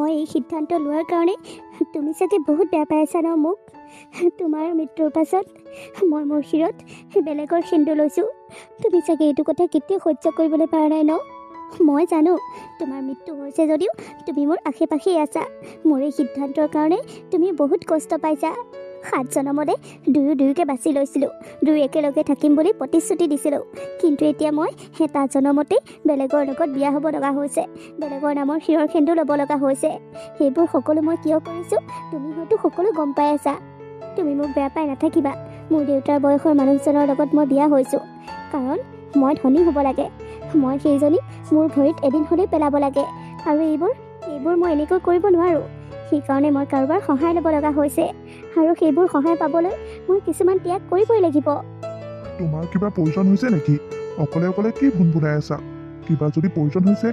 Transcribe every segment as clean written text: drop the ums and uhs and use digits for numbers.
মই এই সিদ্ধান্ত লোৱাৰ কাৰণে তুমি চাগে বহুত বেয়া পাই আছা ন মোক। তোমাৰ মৃত্যুৰ পাছত মই মোৰ শিৰত বেলেগৰ সেন্দুৰ লৈছোঁ। তুমি চাগে এইটো কথা কেতিয়াও সহ্য কৰিবলৈ পৰা নাই ন। মই জানো তোমাৰ মৃত্যু হৈছে যদিও তুমি মোৰ আশে পাশেই আছা। মোৰ এই সিদ্ধান্তৰ কাৰণে তুমি বহুত কষ্ট পাইছা। 7 জনমতে দুয়োকে বাছি লৈছিলোঁ, দুয়ো একেলগে থাকিম বুলি প্ৰতিশ্ৰুতি দিছিলোঁ। কিন্তু এতিয়া মই এটা জনমতেই বেলেগৰ লগত বিয়া হ'ব লগা হৈছে, বেলেগৰ নামৰ শিৰৰ সেন্দুৰ ল'ব লগা হৈছে। সেইবোৰ সকলো মই কিয় কৰিছোঁ তুমি হয়তো সকলো গম পাই আছা। তুমি মোক বেয়া পাই নাথাকিবা। মোৰ দেউতাৰ বয়সৰ মানুহজনৰ লগত মই বিয়া হৈছোঁ কাৰণ মই ধনী হ'ব লাগে। মই সেইজনী মোৰ ভৰিত এদিন হ'লেই পেলাব লাগে। আৰু এইবোৰ মই এনেকৈ কৰিব নোৱাৰোঁ। সেইকাৰণে মই কাৰোবাৰ সহায় ল'ব লগা হৈছে, আৰু সেইবোৰ সহায় পাবলৈ মই কিছুমান ত্যাগ কৰিবই লাগিব। তোমাৰ কিবা প্ৰয়োজন হৈছে নেকি? অকলে অকলে কি ভুনভুনাই আছা? কিবা যদি প্ৰয়োজন হৈছে,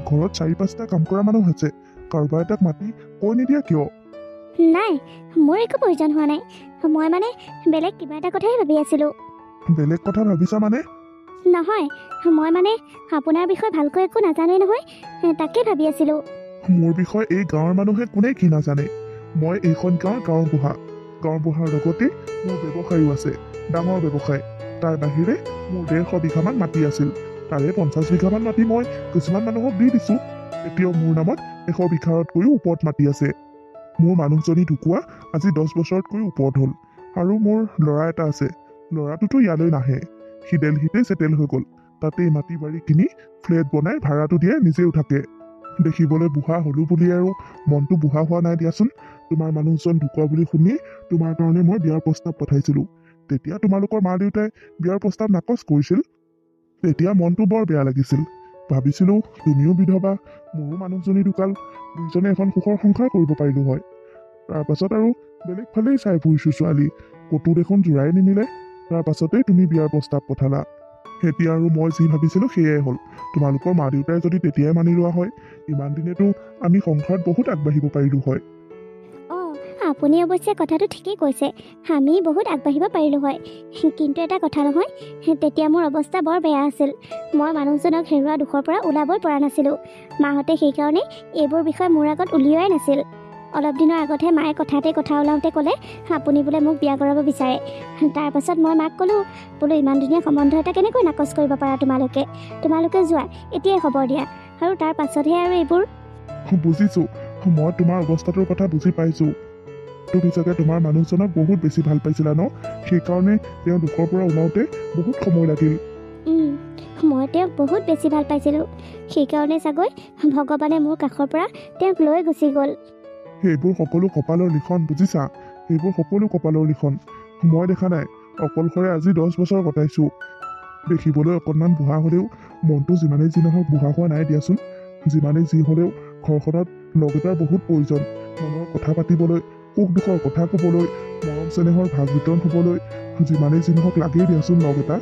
ঘৰত 4-5টা কাম কৰা মানুহ আছে, কাৰোবাৰ এটাক মাতি কৈ নিদিয়া কিয়? নাই, মোৰ একো প্ৰয়োজন হোৱা নাই। মই মানে বেলেগ কিবা এটা কথাই ভাবি আছিলোঁ। বেলেগ কথা ভাবিছা মানে? নহয়, মই মানে আপোনাৰ বিষয়ে ভালকৈ একো নাজানোৱেই নহয়, তাকে ভাবি আছিলোঁ। মোৰ বিষয়ে এই গাঁৱৰ মানুহে কোনে কি নাজানে? মই এইখন গাঁৱৰ গাঁওবুঢ়াৰ লগতে মোৰ ব্যৱসায়ো আছে, ডাঙৰ ব্যৱসায়। তাৰ বাহিৰে মোৰ 150 বিঘামান মাটি আছিল। তাৰে 50 বিঘামান মাটি মই কিছুমান মানুহক দি দিছোঁ। এতিয়াও মোৰ নামত 100 বিঘাতকৈও ওপৰত মাটি আছে। মোৰ মানুহজনী ঢুকুৱা আজি 10 বছৰতকৈও ওপৰত হ'ল। আৰু মোৰ ল'ৰা এটা আছে। ল'ৰাটোতো ইয়ালৈ নাহে, সি দিল্লীতে ছেটেল হৈ গ'ল। তাতেই মাটি বাৰী কিনি ফ্লেট বনাই ভাড়াটো দিয়ে, নিজেও থাকে। দেখিবলৈ বুঢ়া হ'লো বুলি আৰু মনটো বুঢ়া হোৱা নাই দিয়াচোন। তোমাৰ মানুহজন ঢুকুৱা বুলি শুনি তোমাৰ কাৰণে মই বিয়াৰ প্ৰস্তাৱ পঠাইছিলোঁ। তেতিয়া তোমালোকৰ মা দেউতাই বিয়াৰ প্ৰস্তাৱ নাকচ কৰিছিল। তেতিয়া মনটো বৰ বেয়া লাগিছিল। ভাবিছিলোঁ তুমিও বিধৱা, মোৰো মানুহজনী ঢুকাল, দুইজনে এখন সুখৰ সংসাৰ কৰিব পাৰিলোঁ হয়। তাৰপাছত আৰু বেলেগ ফালেই চাই ফুৰিছোঁ ছোৱালী, ক'তো দেখোন জোৰাই নিমিলে। তাৰ পাছতেই তুমি বিয়াৰ প্ৰস্তাৱ পঠালা। এতিয়া আৰু মই যি ভাবিছিলোঁ সেয়াই হ'ল। তোমালোকৰ মা দেউতাই যদি তেতিয়াই মানি লোৱা হয়, ইমান দিনেতো আমি সংসাৰত বহুত আগবাঢ়িব পাৰিলোঁ হয়। আপুনি অৱশ্যে কথাটো ঠিকেই কৈছে, আমি বহুত আগবাঢ়িব পাৰিলোঁ হয়। কিন্তু এটা কথা নহয়, তেতিয়া মোৰ অৱস্থা বৰ বেয়া আছিল। মই মানুহজনক হেৰুওৱা দুখৰ পৰা ওলাবই পৰা নাছিলোঁ। মাহঁতে সেইকাৰণে এইবোৰ বিষয় মোৰ আগত উলিওৱাই নাছিল। অলপ দিনৰ আগতহে মায়ে কথা ওলাওঁতে ক'লে আপুনি বোলে মোক বিয়া কৰাব বিচাৰে। তাৰ পাছত মই মাক ক'লোঁ, বোলো ইমান ধুনীয়া সম্বন্ধ এটা কেনেকৈ নাকচ কৰিব পাৰা তোমালোকে যোৱা, এতিয়াই খবৰ দিয়া। আৰু তাৰ পাছতহে আৰু এইবোৰ। বুজিছোঁ, মই তোমাৰ অৱস্থাটোৰ কথা বুজি পাইছোঁ। তুমি চাগে তোমাৰ মানুহজনক বহুত বেছি ভাল পাইছিলা ন? সেইকাৰণে তেওঁ দুখৰ পৰা ওলাওঁতে বহুত সময় লাগিল। মই তেওঁক বহুত বেছি ভাল পাইছিলোঁ। সেইকাৰণে চাগৈ ভগৱানে মোৰ কাষৰ পৰা তেওঁক লৈ গুচি গ'ল। সেইবোৰ সকলো কপালৰ লিখন, বুজিছা? সেইবোৰ সকলো কপালৰ লিখন। মই দেখা নাই, অকলশৰে আজি 10 বছৰ কটাইছোঁ। দেখিবলৈ অকণমান বুঢ়া হ'লেও মনটো যিমানেই যি নহওক বুঢ়া হোৱা নাই দিয়াচোন। যিমানেই যি হ'লেও ঘৰখনত লগ এটাৰ বহুত প্ৰয়োজন। মনৰ কথা পাতিবলৈ, সুখ দুখৰ কথা ক'বলৈ, মৰম চেনেহৰ ভাগ বিতৰণ হ'বলৈ যিমানেই যি নহওক লাগেই দিয়াচোন লগ এটা।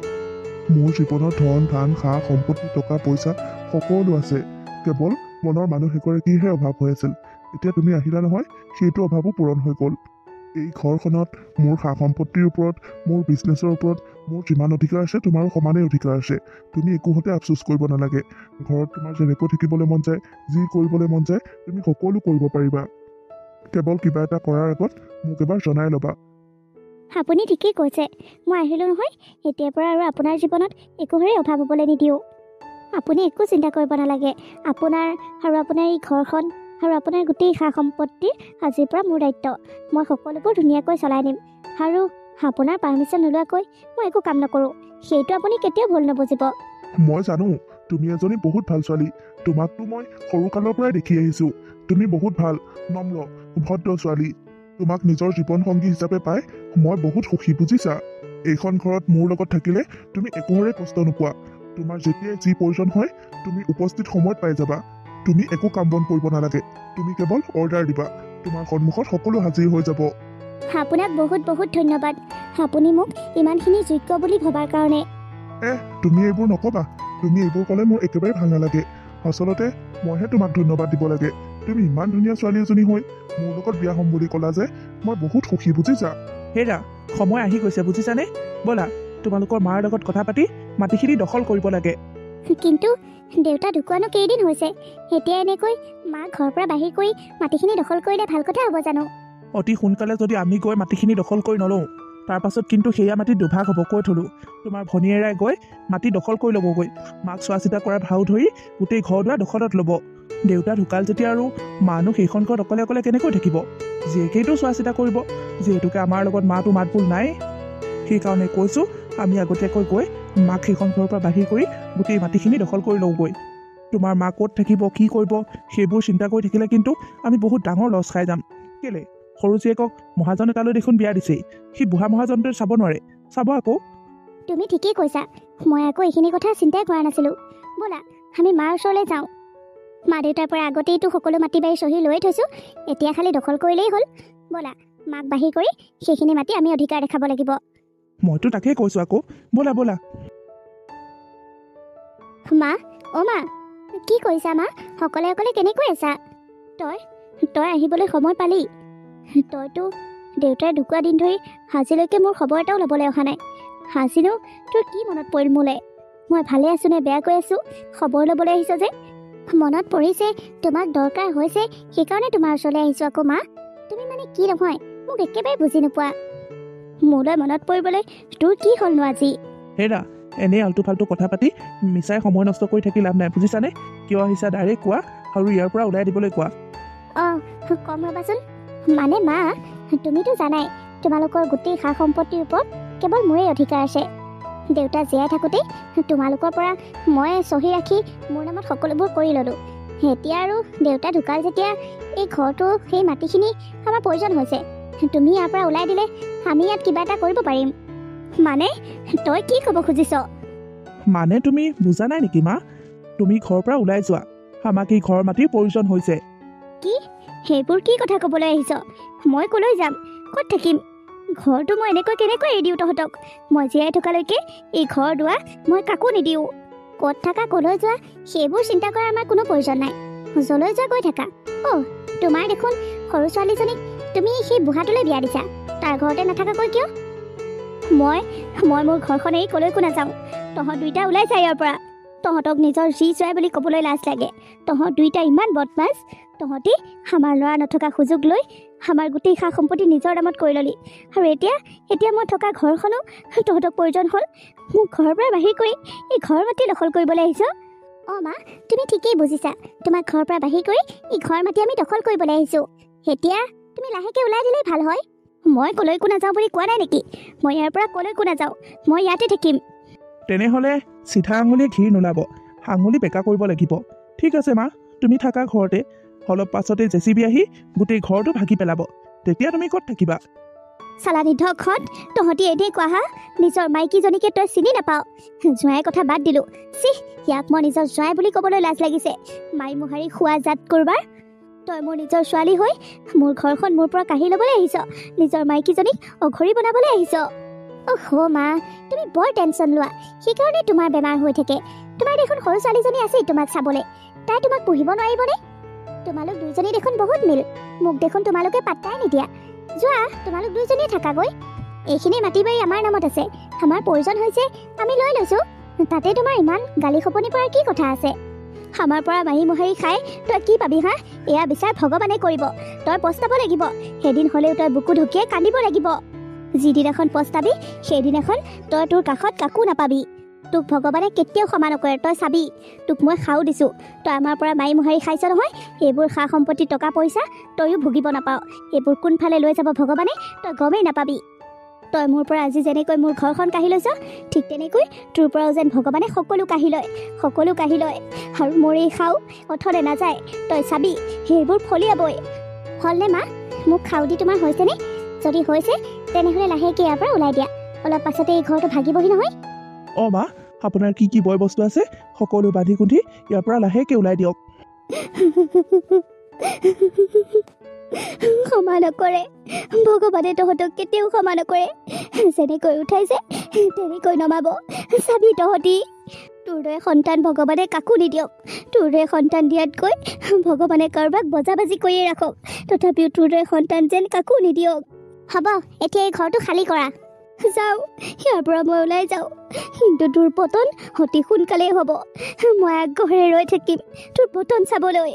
মোৰ জীৱনত ধন ধান সা সম্পত্তি টকা পইচা সকলো আছে, কেৱল মনৰ মানুহ এগৰাকীৰহে অভাৱ হৈ আছিল। এতিয়া তুমি আহিলা নহয়, সেইটো অভাৱো পূৰণ হৈ গ'ল। এই ঘৰখনত মোৰ সা সম্পত্তিৰ ওপৰত, মোৰ বিজনেছৰ ওপৰত মোৰ যিমান অধিকাৰ আছে তোমাৰো সমানেই অধিকাৰ আছে। তুমি একোহতে আফচোচ কৰিব নালাগে। ঘৰত তোমাৰ যেনেকৈ থাকিবলৈ মন যায়, যি কৰিবলৈ মন যায় তুমি সকলো কৰিব পাৰিবা। কেৱল কিবা এটা কৰাৰ আগত মোক এবাৰ জনাই ল'বা। আপুনি ঠিকেই কৈছে, মই আহিলোঁ নহয়, এতিয়াৰ পৰা আৰু আপোনাৰ জীৱনত একোৰে অভাৱ হ'বলৈ নিদিওঁ। আপুনি একো চিন্তা কৰিব নালাগে। আপোনাৰ এই ঘৰখন আৰু আপোনাৰ গোটেই সা সম্পত্তিৰ আজিৰ পৰা মোৰ দায়িত্ব। মই সকলোবোৰ ধুনীয়াকৈ চলাই নিম। আৰু আপোনাৰ পাৰ্মিশ্যন নোলোৱাকৈ মই একো কাম নকৰোঁ, সেইটো আপুনি কেতিয়াও ভুল নবুজিব। মই জানো তুমি এজনী বহুত ভাল ছোৱালী। তোমাকতো মই সৰুকালৰ পৰাই দেখি আহিছোঁ। তুমি বহুত ভাল, নম্ৰ, ভদ্ৰ ছোৱালী। তোমাক নিজৰ জীৱন সংগী হিচাপে পাই মই বহুত সুখী, বুজিছা? এইখন ঘৰত মোৰ লগত থাকিলে তুমি একোৰে কষ্ট নোপোৱা। তোমাৰ যেতিয়াই যি প্ৰয়োজন হয় তুমি উপস্থিত সময়ত পাই যাবা। তুমি একো কাম বন কৰিব নালাগে, তুমি কেৱল অৰ্ডাৰ দিবা, তোমাৰ সন্মুখত সকলো হাজিৰ হৈ যাব। আপোনাক বহুত বহুত ধন্যবাদ, আপুনি মোক ইমানখিনি যোগ্য বুলি ভবাৰ কাৰণে। তুমি এইবোৰ নক'বা। তুমি এইবোৰ ক'লে মোৰ একেবাৰে ভাল নালাগে। আচলতে মইহে তোমাক ধন্যবাদ দিব লাগে। তুমি ইমান ধুনীয়া ছোৱালী এজনী হৈ মোৰ লগত বিয়া হ'ম বুলি ক'লা যে মই বহুত সুখী, বুজিছা? হেৰা, সময় আহি গৈছে বুজিছানে? ব'লা তোমালোকৰ মাৰ লগত কথা পাতি মাটিখিনি দখল কৰিব লাগে। কিন্তু দেউতা ঢুকুৱানো কেইদিন হৈছে এতিয়া এনেকৈ মাক ঘৰৰ পৰা বাহিৰ কৰি মাটিখিনি দখল কৰিলে ভাল কথা হ'ব জানো অতি সোনকালে যদি আমি গৈ মাটিখিনি দখল কৰি নলওঁ তাৰ পাছত কিন্তু সেয়া মাটি দুভাগ হ'ব কৈ থলোঁ তোমাৰ ভনীয়েৰাই গৈ মাটি দখল কৰি ল'বগৈ মাক চোৱা চিতা কৰাত ভাও ধৰি গোটেই ঘৰ দুৱাৰ দখলত ল'ব দেউতা ঢুকাল যেতিয়া আৰু মানুহ সেইখন ঘৰত অকলে অকলে কেনেকৈ থাকিব জীয়েকেইটো চোৱা চিতা কৰিব যিহেতুকে আমাৰ লগত মাতো মাত বোল নাই সেইকাৰণে কৈছোঁ আমি আগতীয়াকৈ গৈ মাক সেইখন ঘৰৰ পৰা বাহিৰ কৰি গোটেই মাটিখিনি দখল কৰি লওঁগৈ তোমাৰ মা ক'ত থাকিব কি কৰিব সেইবোৰ চিন্তা কৰি থাকিলে কিন্তু আমি বহুত ডাঙৰ লছ খাই যাম কেলে সৰু জীয়েকক মহাজন এটালৈ দেখোন বিয়া দিছেই সি বুঢ়া মহাজনটোৱে চাব নোৱাৰে চাব আকৌ তুমি ঠিকেই কৈছা মই আকৌ এইখিনি কথা চিন্তাই কৰা নাছিলোঁ ব'লা আমি মাৰ ওচৰলৈ যাওঁ মা দেউতাৰ পৰা আগতেইতো সকলো মাটি বাৰী চহী লৈ থৈছোঁ এতিয়া খালি দখল কৰিলেই হ'ল ব'লা মাক বাহিৰ কৰি সেইখিনি মাটি আমি অধিকাৰ দেখাব লাগিব মইতো তাকেই কৈছোঁ আকৌ ব'লা ব'লা মা অ' মা কি কৰিছা মা অকলে অকলে কেনেকৈ আছা তই আহিবলৈ সময় পালি তইতো দেউতাৰ ঢুকুৱা দিন ধৰি আজিলৈকে মোৰ খবৰ এটাও ল'বলৈ অহা নাই আজিনো তোৰ কি মনত পৰিল মোলৈ মই ভালে আছোঁ নে বেয়াকৈ আছোঁ খবৰ ল'বলৈ আহিছ যে মনত পৰিছে তোমাক দৰকাৰ হৈছে সেইকাৰণে তোমাৰ ওচৰলৈ আহিছোঁ আকৌ মা তুমি মানে কি নহয় মোক একেবাৰে বুজি নোপোৱা মোলৈ মনত পৰিবলৈ তোৰ কি হ'লনো আজি হেৰা এনেই আল্টু ফাল্টু কথা পাতি মিছাই সময় নষ্ট কৰি থাকি লাভ নাই বুজিছানে কিয় আহিছা ডাইৰেক্ট কোৱা আৰু ইয়াৰ পৰা ওলাই দিবলৈ কোৱা অঁ কম ৰ'বাচোন মানে মা তুমিতো জানাই তোমালোকৰ গোটেই সা সম্পত্তিৰ ওপৰত কেৱল মোৰেই অধিকাৰ আছে দেউতা জীয়াই থাকোঁতেই তোমালোকৰ পৰা মই চহী ৰাখি মোৰ নামত সকলোবোৰ কৰি ল'লোঁ এতিয়া আৰু দেউতা ঢুকাল যেতিয়া এই ঘৰটো সেই মাটিখিনি আমাৰ প্ৰয়োজন হৈছে তুমি ইয়াৰ পৰা ওলাই দিলে আমি ইয়াত কিবা এটা কৰিব পাৰিম মানে তই কি ক'ব খুজিছ মানে তুমি বুজা নাই নেকি মা তুমি ঘৰৰ পৰা ওলাই যোৱা আমাক এই ঘৰ মাটিৰ প্ৰয়োজন হৈছে কি সেইবোৰ কি কথা ক'বলৈ আহিছ মই ক'লৈ যাম ক'ত থাকিম ঘৰটো মই এনেকৈ কেনেকৈ এৰি দিওঁ তহঁতক মই জীয়াই থকালৈকে এই ঘৰ দুৱাৰ মই কাকো নিদিওঁ ক'ত থাকা ক'লৈ যোৱা সেইবোৰ চিন্তা কৰাৰ আমাৰ কোনো প্ৰয়োজন নাই য'লৈ যোৱা গৈ থাকা অ' তোমাৰ দেখোন সৰু ছোৱালীজনীক তুমি সেই বুঢ়াটোলৈ বিয়া দিছা তাৰ ঘৰতে নাথাকাকৈ কিয় মই মোৰ ঘৰখন এৰি ক'লৈকো নাযাওঁ তহঁত দুইটা ওলাই যায় ইয়াৰ পৰা তহঁতক নিজৰ যি যোৱাই বুলি ক'বলৈ লাজ লাগে তহঁত দুইটা ইমান বদমাছ তহঁতি আমাৰ ল'ৰা নথকা সুযোগ লৈ আমাৰ গোটেই সা সম্পত্তি নিজৰ নামত কৰি ল'লি আৰু এতিয়া মই থকা ঘৰখনো তহঁতক প্ৰয়োজন হ'ল মোক ঘৰৰ পৰা বাহিৰ কৰি এই ঘৰ মাটি দখল কৰিবলৈ আহিছ অঁ মা তুমি ঠিকেই বুজিছা তোমাক ঘৰৰ পৰা বাহিৰ কৰি এই ঘৰ মাটি আমি দখল কৰিবলৈ আহিছোঁ এতিয়া তুমি লাহেকৈ ওলাই দিলেই ভাল হয় মই ক'লৈকো নাযাওঁ বুলি কোৱা নাই নেকি মই ইয়াৰ পৰা ক'লৈকো নাযাওঁ মই ইয়াতে থাকিম তেনেহ'লে চিধা আঙুলিয়ে ঘিৰ নোলাব আঙুলি বেকা কৰিব লাগিব ঠিক আছে মা তুমি থাকা ঘৰতে অলপ পাছতে জেচিবি আহি গোটেই ঘৰটো ভাগি পেলাব তেতিয়া তুমি ক'ত থাকিবা চালা নিধকহঁত তহঁতি এনেই কোৱা হা নিজৰ মাইকীজনীকে তই চিনি নাপাৱ জোঁৱাইৰ কথা বাদ দিলোঁ চিহ ইয়াক মই নিজৰ জোঁৱাই বুলি ক'বলৈ লাজ লাগিছে মাই মোহাৰি খোৱা জাত কৰবাৰ তই মোৰ নিজৰ ছোৱালী হৈ মোৰ ঘৰখন মোৰ পৰা কাঢ়ি ল'বলৈ আহিছ নিজৰ মাইকীজনীক অঘৰী বনাবলৈ আহিছ অহ' মা তুমি বৰ টেনশ্যন লোৱা সেইকাৰণে তোমাৰ বেমাৰ হৈ থাকে তোমাৰ দেখোন সৰু ছোৱালীজনী আছেই তোমাক চাবলৈ তাই তোমাক পুহিব নোৱাৰিবনে তোমালোক দুইজনী দেখোন বহুত মিল মোক দেখোন তোমালোকে পাত্তাই নিদিয়া যোৱা তোমালোক দুইজনীয়ে থাকাগৈ এইখিনি মাটি বাৰী আমাৰ নামত আছে আমাৰ প্ৰয়োজন হৈছে আমি লৈ লৈছোঁ তাতে তোমাৰ ইমান গালি খপনি পৰাৰ কি কথা আছে আমাৰ পৰা মাৰি মোহাৰি খাই তই কি পাবি হা এয়া বিচাৰ ভগৱানে কৰিব তই পস্তাব লাগিব সেইদিন হ'লেও তই বুকু ঢুকিয়াই কান্দিব লাগিব যিদিনাখন পস্তাবি সেইদিনাখন তই তোৰ কাষত কাকো নাপাবি তোক ভগৱানে কেতিয়াও ক্ষমা নকৰে তই চাবি তোক মই খাও দিছোঁ তই আমাৰ পৰা মাৰি মোহাৰি খাইছ নহয় এইবোৰ সা সম্পত্তি টকা পইচা তইও ভুগিব নাপাৱ এইবোৰ কোনফালে লৈ যাব ভগৱানে তই গমেই নাপাবি তই মোৰ পৰা আজি যেনেকৈ মোৰ ঘৰখন কাঢ়ি লৈছ ঠিক তেনেকৈ তোৰ পৰাও যেন ভগৱানে সকলো কাঢ়ি লয় আৰু মোৰ এই খাও অথলে নাযায় তই চাবি সেইবোৰ ফলিয়াবই হ'লনে মা মোক খাও দি তোমাৰ হৈছেনে যদি হৈছে তেনেহ'লে লাহেকৈ ইয়াৰ পৰা ওলাই দিয়া অলপ পাছতে এই ঘৰটো ভাগিবহি নহয় অঁ মা আপোনাৰ কি কি বয় বস্তু আছে সকলো বান্ধি কুন্ধি ইয়াৰ পৰা লাহেকৈ ওলাই দিয়ক ক্ষমা নকৰে ভগৱানে তহঁতক কেতিয়াও ক্ষমা নকৰে যেনেকৈ উঠাইছে তেনেকৈ নমাব চাবি তহঁতি তোৰ দৰে সন্তান ভগৱানে কাকো নিদিয়ক তোৰ দৰে সন্তান দিয়াতকৈ ভগৱানে কাৰোবাক বজাবাজি কৰিয়ে ৰাখক তথাপিও তোৰ দৰে সন্তান যেন কাকো নিদিয়ক হ'ব এতিয়া এই ঘৰটো খালী কৰা যাওঁ, ইয়াৰ পৰা মই ওলাই যাওঁ। কিন্তু তোৰ পতন অতি সোনকালেই হ'ব। মই আগ্ৰহেৰে ৰৈ থাকিম তোৰ পতন চাবলৈ।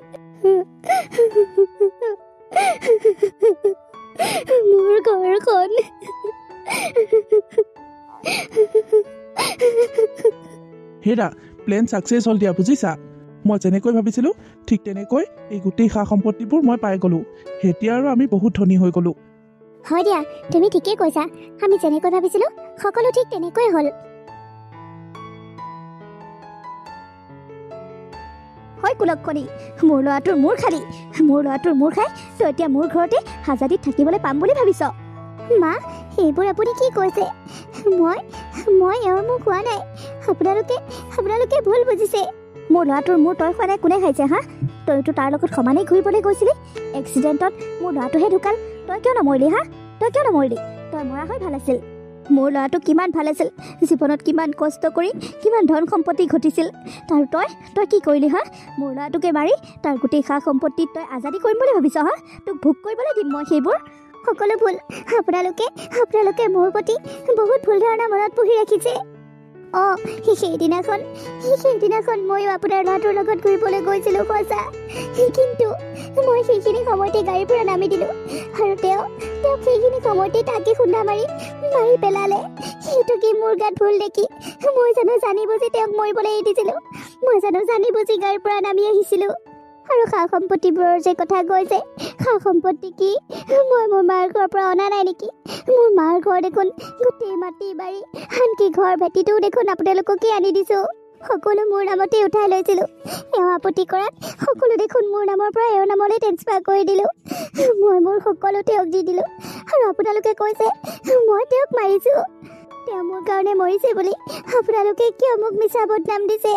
মোৰ ঘৰখন হেৰা, প্লেন ছাকচেছ হ'ল দিয়া, বুজিছা? মই যেনেকৈ ভাবিছিলোঁ ঠিক তেনেকৈ এই গোটেই সা সম্পত্তিবোৰ মই পাই গ'লোঁ। এতিয়া আৰু আমি বহুত ধনী হৈ গ'লোঁ। হয় দিয়া, তুমি ঠিকেই কৈছা। আমি যেনেকৈ ভাবিছিলোঁ সকলো ঠিক তেনেকৈ হ'ল। হয় কুলক্ষণী, মোৰ ল'ৰাটোৰ মূৰ খালি। মোৰ ল'ৰাটোৰ মূৰ খাই তই এতিয়া মোৰ ঘৰতে হাজাদিত থাকিবলৈ পাম বুলি ভাবিছ? মা, সেইবোৰ আপুনি কি কৈছে? মই এওঁৰ মোক খোৱা নাই। আপোনালোকে ভুল বুজিছে। মোৰ ল'ৰাটোৰ মূৰ তই খোৱা নাই, কোনে খাইছে হা? তইতো তাৰ লগত সমানেই ঘূৰিবলৈ গৈছিলি। এক্সিডেণ্টত মোৰ ল'ৰাটোহে ঢুকাল। তই কিয় নমৰিলি হা? তই মৰা হৈ ভাল আছিল। মোৰ ল'ৰাটো কিমান ভাল আছিল, জীৱনত কিমান কষ্ট কৰি কিমান ধন সম্পত্তি ঘটিছিল। আৰু তই কি কৰিলি হা? মোৰ ল'ৰাটোকে মাৰি তাৰ গোটেই সা সম্পত্তিত তই আজাদি কৰিম বুলি ভাবিছ হা? তোক ভোগ কৰিবলৈ দিম মই সেইবোৰ। সকলো ভুল। আপোনালোকে মোৰ প্ৰতি বহুত ভুল ধাৰণা মনত পুহি ৰাখিছে। সেইদিনাখন ময়ো আপোনাৰ ল'ৰাটোৰ লগত ঘূৰিবলৈ গৈছিলোঁ সঁচা, কিন্তু মই সেইখিনি সময়তে গাড়ীৰ পৰা নামি দিলোঁ আৰু তেওঁ সেইখিনি সময়তে তাকে খুন্দা মাৰি পেলালে। সেইটো কি মোৰ গাত ভুল দেখি মই জানো জানি বুজি তেওঁক মৰিবলৈ এৰি দিছিলোঁ? মই জানো জানি বুজি গাড়ীৰ পৰা নামি আহিছিলোঁ? আৰু সা সম্পত্তিবোৰৰ যে কথা কৈছে, সা সম্পত্তি কি মই মোৰ মাৰ ঘৰৰ পৰা অনা নাই নেকি? মোৰ মাৰ ঘৰ দেখোন গোটেই মাটি বাৰী, আনকি ঘৰ ভেটিটোও দেখোন আপোনালোককে আনি দিছোঁ। সকলো মোৰ নামতে উঠাই লৈছিলোঁ। এওঁ আপত্তি কৰাত সকলো দেখোন মোৰ নামৰ পৰা এওঁৰ নামলৈ ট্ৰেন্সফাৰ কৰি দিলোঁ। মই মোৰ সকলো তেওঁক দি দিলোঁ আৰু আপোনালোকে কৈছে মই তেওঁক মাৰিছোঁ। তেওঁ মোৰ কাৰণে মৰিছে বুলি আপোনালোকে কিয় মোক মিছা বদনাম দিছে?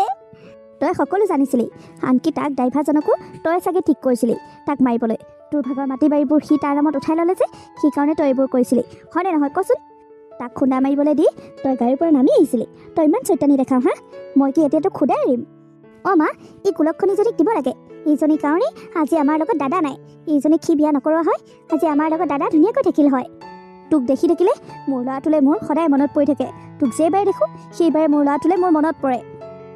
তই সকলো জানিছিলি, আনকি তাক ড্ৰাইভাৰজনকো তই চাগে ঠিক কৰিছিলি তাক মাৰিবলৈ। তোৰ ভাগৰ মাটি বাৰীবোৰ সি তাৰ নামত উঠাই ল'লে যে, সেইকাৰণে তই এইবোৰ কৰিছিলি, হয়নে নহয় কচোন? তাক খুন্দা মাৰিবলৈ দি তই গাড়ীৰ পৰা নামি আহিছিলি। তই ইমান চৈতানি দেখাও হা? মই কি এতিয়া তোক খুদাই এৰিম? মা, এই কুলক্ষণীজনীক দিব লাগে। এইজনীৰ কাৰণেই আজি আমাৰ লগত দাদা নাই। এইজনীক সি বিয়া নকৰোৱা হয় আজি আমাৰ লগত দাদা ধুনীয়াকৈ থাকিল হয়। তোক দেখি থাকিলে মোৰ ল'ৰাটোলৈ মোৰ সদায় মনত পৰি থাকে। তোক যেইবাৰে দেখোঁ সেইবাৰে মোৰ ল'ৰাটোলৈ মোৰ মনত পৰে।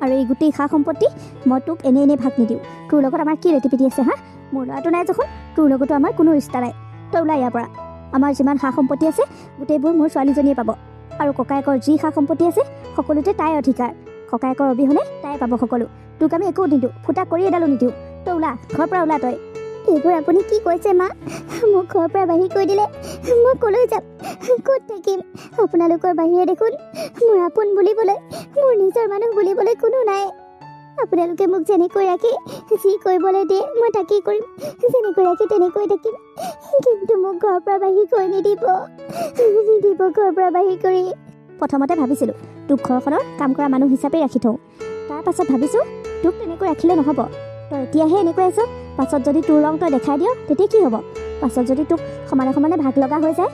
আৰু এই গোটেই সা সম্পত্তি মই তোক এনেই ভাগ নিদিওঁ। তোৰ লগত আমাৰ কি ৰেটিপিটি আছে হা? মোৰ ল'ৰাটো নাই যখন তোৰ লগতো আমাৰ কোনো ৰিষ্টা নাই। তই ওলাই ইয়াৰ পৰা। আমাৰ যিমান সা সম্পত্তি আছে গোটেইবোৰ মোৰ ছোৱালীজনীয়ে পাব। আৰু ককায়েকৰ যি সা সম্পত্তি আছে সকলোতে তাইৰ অধিকাৰ। ককায়েকৰ অবিহনে তাই পাব সকলো। তোক আমি একো নিদিওঁ, ফুটা কৰি এডালো নিদিওঁ। তই ওলা, ঘৰৰ পৰা ওলা তই। এইবোৰ আপুনি কি কৈছে মা? মোক ঘৰৰ পৰা বাহিৰ কৰি দিলে মই ক'লৈ যাম, ক'ত থাকিম? আপোনালোকৰ বাহিৰে দেখোন মোৰ আপোন বুলিবলৈ, মোৰ নিজৰ মানুহ বুলিবলৈ কোনো নাই। আপোনালোকে মোক যেনেকৈ ৰাখি যি কৰিবলৈ দিয়ে মই তাকেই কৰিম, যেনেকৈ ৰাখি তেনেকৈ থাকিম। কিন্তু মোক ঘৰৰ পৰা বাহিৰ কৰি নিদিব ঘৰৰ পৰা বাহিৰ কৰি। প্ৰথমতে ভাবিছিলোঁ তোক ঘৰখনৰ কাম কৰা মানুহ হিচাপে ৰাখি থওঁ। তাৰ পাছত ভাবিছোঁ তোক তেনেকৈ ৰাখিলে নহ'ব। তই এতিয়াহে এনেকৈ আছ, পাছত যদি তোৰ ৰং তই দেখাই দিয় তেতিয়া কি হ'ব? পাছত যদি তোক সমানে সমানে ভাগ লগা হৈ যায়,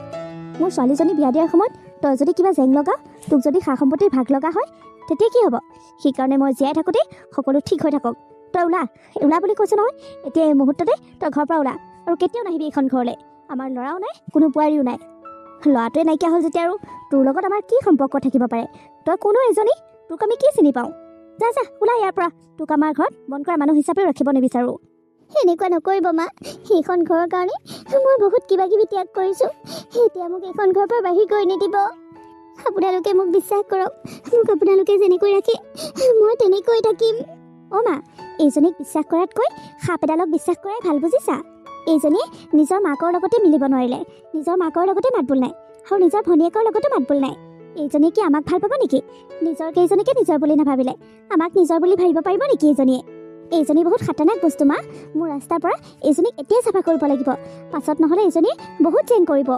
মোৰ ছোৱালীজনী বিয়া দিয়াৰ সময়ত তই যদি কিবা জেং লগাৱ, তোক যদি সা সম্পত্তিৰ ভাগ লগা হয় তেতিয়া কি হ'ব? সেইকাৰণে মই জীয়াই থাকোঁতে সকলো ঠিক হৈ থাকক। তই ওলা বুলি কৈছোঁ নহয়। এতিয়া এই মুহূৰ্ততে তই ঘৰৰ পৰা ওলা আৰু কেতিয়াও নাহিবি এইখন ঘৰলৈ। আমাৰ ল'ৰাও নাই, কোনো বোৱাৰীও নাই। ল'ৰাটোৱে নাইকিয়া হ'ল যেতিয়া আৰু তোৰ লগত আমাৰ কি সম্পৰ্ক থাকিব পাৰে? তই কোনো এজনী, তোক আমি কি চিনি পাওঁ? যা ওলা ইয়াৰ পৰা। তোক আমাৰ ঘৰত বন্ধ কৰা মানুহ হিচাপেও ৰাখিব নিবিচাৰোঁ। এনেকুৱা নকৰিব মা। সেইখন ঘৰৰ কাৰণে মই বহুত কিবা কিবি ত্যাগ কৰিছোঁ। এতিয়া মোক এইখন ঘৰৰ পৰা বাহিৰ কৰি নিদিব। আপোনালোকে মোক বিশ্বাস কৰক। মোক আপোনালোকে যেনেকৈ ৰাখে মই তেনেকৈ থাকিম। মা, এইজনীক বিশ্বাস কৰাতকৈ সাপ এডালক বিশ্বাস কৰাই ভাল, বুজিছা? এইজনীয়ে নিজৰ মাকৰ লগতে মিলিব নোৱাৰিলে, নিজৰ মাকৰ লগতে মাতবোল নাই, আৰু নিজৰ ভনীয়েকৰ লগতো মাতবোল নাই। এইজনীয়ে কি আমাক ভাল পাব নেকি? নিজৰ কেইজনীকে নিজৰ বুলি নাভাবিলে আমাক নিজৰ বুলি ভাবিব পাৰিব নেকি? এইজনী বহুত খাতাৰনাক বস্তু মা। মোৰ ৰাস্তাৰ পৰা এইজনীক এতিয়াই চাফা কৰিব লাগিব, পাছত নহ'লে এইজনীয়ে বহুত চেং কৰিব।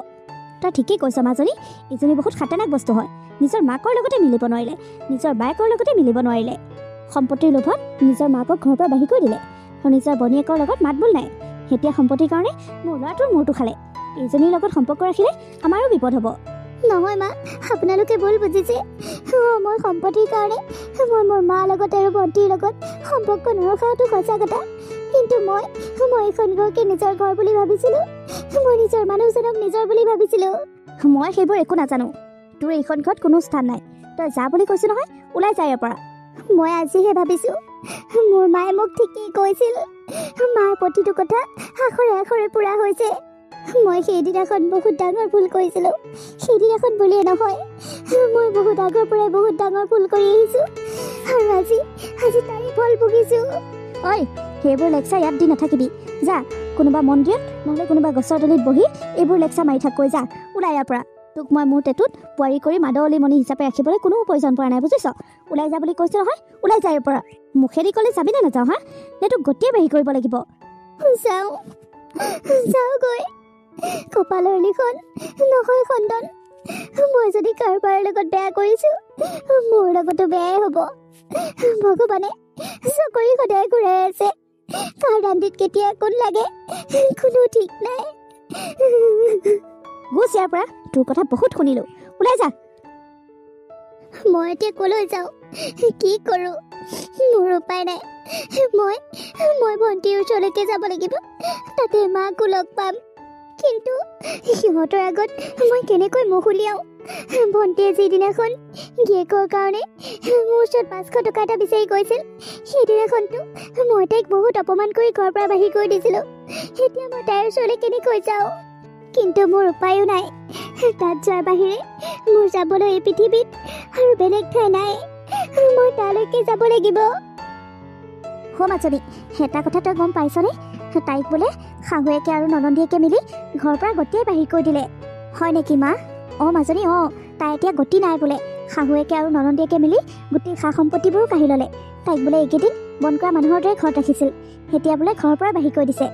তই ঠিকেই কৈছ মাজনী, এইজনী বহুত খাতাৰনাক বস্তু হয়। নিজৰ মাকৰ লগতে মিলিব নোৱাৰিলে, নিজৰ বায়েকৰ লগতে মিলিব নোৱাৰিলে। সম্পত্তিৰ লোভত নিজৰ মাকক ঘৰৰ পৰা বাহিৰ কৰি দিলে, আৰু নিজৰ ভনীয়েকৰ লগত মাতবোল নাই। এতিয়া সম্পত্তিৰ কাৰণে মোৰ ল'ৰাটোৰ মূৰটো খালে। এইজনীৰ লগত সম্পৰ্ক ৰাখিলে আমাৰো বিপদ হ'ব। নহয় মা, আপোনালোকে ভুল বুজিছে। মই সম্পত্তিৰ কাৰণে মই মোৰ মাৰ লগত আৰু ভণ্টিৰ লগত সম্পৰ্ক নৰখাটো সঁচা কথা। কিন্তু মই এইখন ঘৰকে নিজৰ ঘৰ বুলি ভাবিছিলোঁ। মই নিজৰ মানুহজনক নিজৰ বুলি ভাবিছিলোঁ। মই সেইবোৰ একো নাজানো। তোৰ এইখন ঘৰত কোনো স্থান নাই। তই যা বুলি কৈছোঁ নহয়, ওলাই যা ইয়াৰ পৰা। মই আজিহে ভাবিছোঁ মোৰ মায়ে মোক ঠিকেই কৈছিল। মাৰ প্ৰতিটো কথা আখৰে আখৰে পূৰা হৈছে। মই সেইদিনাখন বহুত ডাঙৰ ভুল কৰিছিলোঁ। সেইদিনাখন বুলিয়ে নহয়, মই বহুত আগৰ পৰাই বহুত ডাঙৰ ভুল কৰি আহিছোঁ আৰু আজি তাৰে ফল ভুগিছোঁ। ঐ, সেইবোৰ লেকচাৰ ইয়াত দি নাথাকিবি। যা কোনোবা মন্দিৰত নহ'লে কোনোবা গছৰ তলিত বহি এইবোৰ লেকচাৰ মাৰি থাককৈ যা, ওলাই ইয়াৰ পৰা। তোক মই মোৰ টেটুত বোৱাৰী কৰি মাদৱলীমণি হিচাপে ৰাখিবলৈ কোনো প্ৰয়োজন পৰা নাই, বুজিছ? ওলাই যা বুলি কৈছোঁ নহয়, ওলাই যা ইয়াৰ পৰা। মুখেদি ক'লে যাবি নে নাযাওঁ হা? নে তোক গোটেই বাঢ়ি কৰিব লাগিব? যাওঁগৈ। কপালৰ লিখন নহয় খণ্ডন। মই যদি কাৰোবাৰ লগত বেয়া কৰিছোঁ, মোৰ লগতো বেয়াই হ'ব। ভগৱানে চকৰি সদায় ঘূৰাই আছে। কাৰ দাণ্ডিত কেতিয়া কোন লাগে কোনো ঠিক নাই। গুচ ইয়াৰ পৰা, তোৰ কথা বহুত শুনিলোঁ, ওলাই যা। মই এতিয়া ক'লৈ যাওঁ, কি কৰোঁ? মোৰ উপায় নাই। মই ভণ্টিৰ ওচৰলৈকে যাব লাগিব, তাতে মাকো লগ পাম। কিন্তু সিহঁতৰ আগত মই কেনেকৈ মুখ উলিয়াওঁ? ভণ্টিয়ে যিদিনাখন গিয়েকৰ কাৰণে মোৰ ওচৰত 500 টকা এটা বিচাৰি গৈছিল, সেইদিনাখনতো মই তাইক বহুত অপমান কৰি ঘৰৰ পৰা বাহিৰ কৰি দিছিলোঁ। এতিয়া মই তাইৰ ওচৰলৈ কেনেকৈ যাওঁ? কিন্তু মোৰ উপায়ো নাই। তাত যোৱাৰ বাহিৰে মোৰ যাবলৈ এই পৃথিৱীত আৰু বেলেগ ঠাই নাই। মই তালৈকে যাব লাগিব। মাজনী, এটা কথা তই গম পাইছনে? তাইক বোলে শাহুৱেকে আৰু ননন্দীয়েকে মিলি ঘৰৰ পৰা গোটেই বাহিৰ কৰি দিলে। হয় নেকি মা? মাজনী, তাই এতিয়া গতি নাই বোলে। শাহুৱেকে আৰু ননন্দীয়েকে মিলি গোটেই সা সম্পত্তিবোৰো কাঢ়ি ল'লে। তাইক বোলে এইকেইদিন বন কৰা মানুহৰ দৰে ঘৰত ৰাখিছিল, এতিয়া বোলে ঘৰৰ পৰা বাহিৰ কৰি দিছে।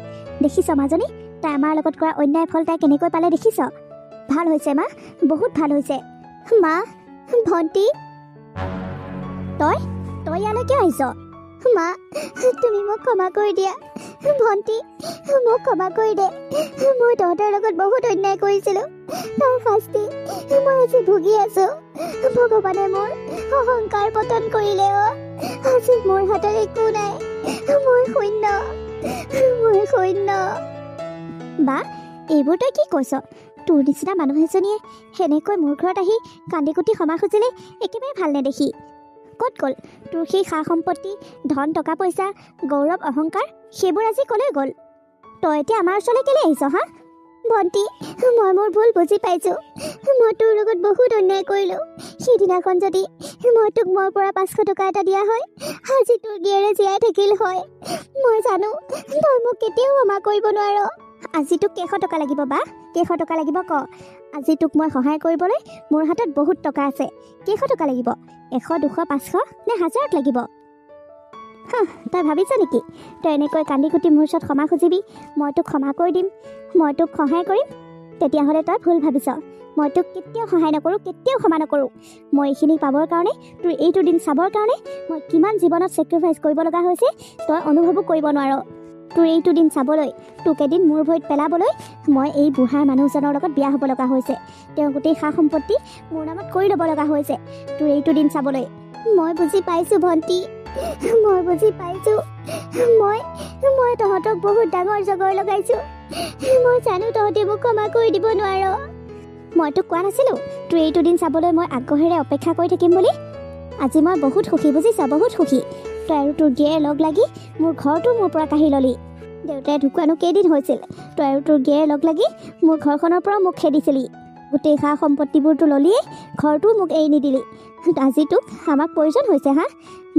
দেখিছ মাজনী, তাই আমাৰ লগত কৰা অন্যায় ফল তাই কেনেকৈ পালে দেখিছ? ভাল হৈছে মা, বহুত ভাল হৈছে। মা, ভণ্টি, তই ইয়ালৈ কিয় আহিছ? মা, তুমি মোক ক্ষমা কৰি দিয়া। ভণ্টি, মোক ক্ষমা কৰি দে। মই তহঁতৰ লগত বহুত অন্যায় কৰিছিলোঁ, তাৰ শাস্তি মই আজি ভুগি আছোঁ। ভগৱানে মোৰ অহংকাৰ পতন কৰিলে। আজি মোৰ হাতত একো নাই। মই শূন্য। বা, এইবোৰ তই কি কৈছ? তোৰ নিচিনা মানুহ এজনীয়ে সেনেকৈ মোৰ ঘৰত আহি কান্দি কুটি ক্ষমা খুজিলে একেবাৰে ভাল নেদেখি। ক'ত গ'ল তোৰ সেই সা সম্পত্তি, ধন টকা পইচা, গৌৰৱ অহংকাৰ? সেইবোৰ আজি ক'লৈ গ'ল? তই এতিয়া আমাৰ ওচৰলৈ কেলৈ আহিছ হা? ভণ্টি, মই মোৰ ভুল বুজি পাইছোঁ। মই তোৰ লগত বহুত অন্যায় কৰিলোঁ। সেইদিনাখন যদি মই তোক মোৰ পৰা 500 টকা এটা দিয়া হয়, আজি তোৰ গিয়েৰে জীয়াই থাকিল হয়। মই জানো তই মোক কেতিয়াও ক্ষমা কৰিব নোৱাৰ। আজি তোক কেইশ টকা লাগিব বা? কেইশ টকা লাগিব ক? আজি তোক মই সহায় কৰিবলৈ মোৰ হাতত বহুত টকা আছে। কেইশ টকা লাগিব? 100, 200, 500 নে 1000 লাগিব? তই ভাবিছ নেকি তই এনেকৈ কান্দি কুটি মোৰ ওচৰত ক্ষমা খুজিবি, মই তোক ক্ষমা কৰি দিম, মই তোক সহায় কৰিম? তেতিয়াহ'লে তই ভুল ভাবিছ। মই তোক কেতিয়াও সহায় নকৰোঁ, কেতিয়াও ক্ষমা নকৰোঁ। মই এইখিনি পাবৰ কাৰণে, তোৰ এইটো দিন চাবৰ কাৰণে মই কিমান জীৱনত ছেক্ৰিফাইচ কৰিব লগা হৈছে তই অনুভৱো কৰিব নোৱাৰ। তোৰ এইটো দিন চাবলৈ, তোক এদিন মোৰ ভৰিত পেলাবলৈ মই এই বুঢ়া মানুহজনৰ লগত বিয়া হ'ব লগা হৈছে। তেওঁ গোটেই সা সম্পত্তি মোৰ নামত কৰি ল'ব লগা হৈছে তোৰ এইটো দিন চাবলৈ। মই বুজি পাইছোঁ ভণ্টি, মই বুজি পাইছোঁ। মই তহঁতক বহুত ডাঙৰ জগৰ লগাইছোঁ। মই জানো তহঁতে মোক ক্ষমা কৰি দিব নোৱাৰ। মই তোক কোৱা নাছিলোঁ তোৰ এইটো দিন চাবলৈ মই আগ্ৰহেৰে অপেক্ষা কৰি থাকিম বুলি? আজি মই বহুত সুখী, বুজিছ? বহুত সুখী। তই আৰু তোৰ গিয়েৰে লগ লাগি মোৰ ঘৰটো মোৰ পৰা কাঢ়ি ল'লি। দেউতাই ঢুকুৱানো কেইদিন হৈছিল? তই আৰু তোৰ গিয়েৰে লগ লাগি মোৰ ঘৰখনৰ পৰা মোক খেদিছিলি। গোটেই সা সম্পত্তিবোৰতো ল'লিয়ে, ঘৰটো মোক এৰি নিদিলি। আজি তোক আমাক প্ৰয়োজন হৈছে হা?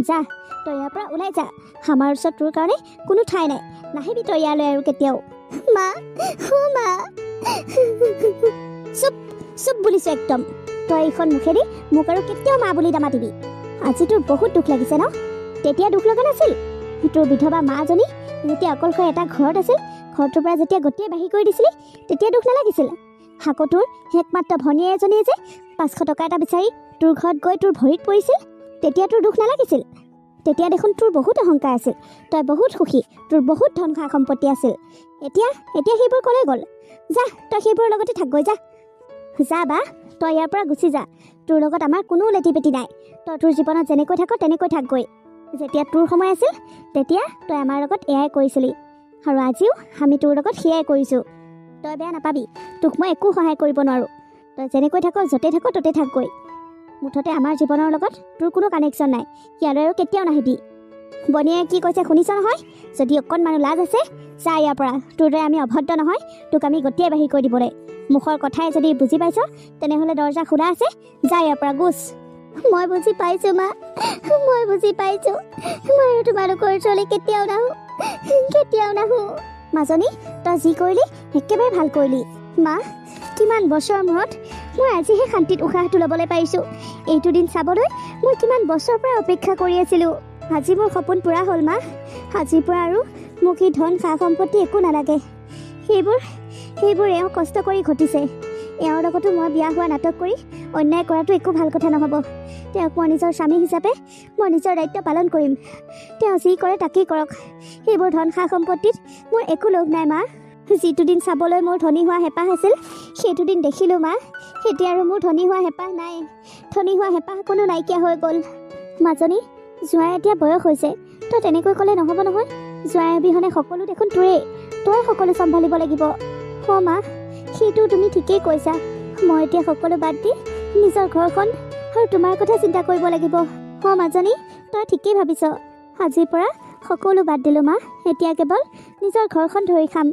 যা, তই ইয়াৰ পৰা ওলাই যা। আমাৰ ওচৰত তোৰ কাৰণে কোনো ঠাই নাই। নাহিবি তই ইয়ালৈ আৰু কেতিয়াও। মা, চুপ বুলিছোঁ একদম। তই এইখন মুখেদি মোক আৰু কেতিয়াও মা বুলি নামাতিবি। আজি তোৰ বহুত দুখ লাগিছে ন? তেতিয়া দুখ লগা নাছিল? তোৰ বিধৱা মাজনী যেতিয়া অকলশৰে এটা ঘৰত আছিল, ঘৰটোৰ পৰা যেতিয়া গোটেই বাহিৰ কৰি দিছিলি, তেতিয়া দুখ নালাগিছিল? আকৌ তোৰ একমাত্ৰ ভনীয়ে এজনীয়ে যে 500 টকা এটা বিচাৰি তোৰ ঘৰত গৈ তোৰ ভৰিত পৰিছিল, তেতিয়া তোৰ দুখ নালাগিছিল? তেতিয়া দেখোন তোৰ বহুত অহংকাৰ আছিল, তই বহুত সুখী, তোৰ বহুত ধন সা সম্পত্তি আছিল। এতিয়া সেইবোৰ ক'লৈ গ'ল? যা, তই সেইবোৰৰ লগতে থাকগৈ যা। যা বা, তই ইয়াৰ পৰা গুচি যা। তোৰ লগত আমাৰ কোনো লেটি পেটি নাই। তই তোৰ জীৱনত যেনেকৈ থাক তেনেকৈ থাকগৈ। যেতিয়া তোৰ সময় আছিল তেতিয়া তই আমাৰ লগত এয়াই কৰিছিলি, আৰু আজিও আমি তোৰ লগত সেয়াই কৰিছোঁ। তই বেয়া নাপাবি, তোক মই একো সহায় কৰিব নোৱাৰোঁ। তই যেনেকৈ থাক য'তে থাক ত'তে থাকগৈ। মুঠতে আমাৰ জীৱনৰ লগত তোৰ কোনো কানেকশ্যন নাই, ইয়ালৈ আৰু কেতিয়াও নাহিবি। বনীয়ে কি কৈছে শুনিছ নহয়? যদি অকণমানো লাজ আছে যা ইয়াৰ পৰা। তোৰ দৰে আমি অভদ্ৰ নহয়, তোক আমি গতিয়ে বাহিৰ কৰি দিবলৈ। মুখৰ কথাই যদি বুজি পাইছ তেনেহ'লে দৰ্জা খোলা আছে, যা ইয়াৰ পৰা গুচ। মই বুজি পাইছোঁ মা, মই বুজি পাইছোঁ। মই আৰু তোমালোকৰ ওচৰলৈ কেতিয়াও নাহোঁ। মাজনী তই যি কৰিলি একেবাৰে ভাল কৰিলি। মা, কিমান বছৰৰ মূৰত মই আজিহে শান্তিত উশাহটো ল'বলৈ পাৰিছোঁ। এইটো দিন চাবলৈ মই কিমান বছৰৰ পৰা অপেক্ষা কৰি আছিলোঁ। আজি মোৰ সপোন পূৰা হ'ল মা। আজিৰ পৰা আৰু মোক এই ধন সা সম্পত্তি একো নালাগে। সেইবোৰ এওঁ কষ্ট কৰি ঘটিছে। এওঁৰ লগতো মই বিয়া হোৱা নাটক কৰি অন্যায় কৰাটো একো ভাল কথা নহ'ব। তেওঁক মই নিজৰ স্বামী হিচাপে মই নিজৰ দায়িত্ব পালন কৰিম। তেওঁ যি কৰে তাকেই কৰক। সেইবোৰ ধন সা সম্পত্তিত মোৰ একো লোভ নাই মা। যিটো দিন চাবলৈ মোৰ ধনী হোৱা হেঁপাহ আছিল সেইটো দিন দেখিলোঁ মা। এতিয়া আৰু মোৰ ধনী হোৱা হেঁপাহ নাই। ধনী হোৱা হেঁপাহ কোনো নাইকিয়া হৈ গ'ল। মাজনী, জোঁৱাই এতিয়া বয়স হৈছে, তই তেনেকৈ ক'লে নহ'ব নহয়। জোঁৱাই অবিহনে সকলো দেখোন তোৰেই, তই সকলো চম্ভালিব লাগিব। মা, সেইটো তুমি ঠিকেই কৈছা। মই এতিয়া সকলো বাদ দি নিজৰ ঘৰখন আৰু তোমাৰ কথা চিন্তা কৰিব লাগিব। মাজনী, তই ঠিকেই ভাবিছ। আজিৰ পৰা সকলো বাদ দিলোঁ মা। এতিয়া কেৱল নিজৰ ঘৰখন ধৰি খাম।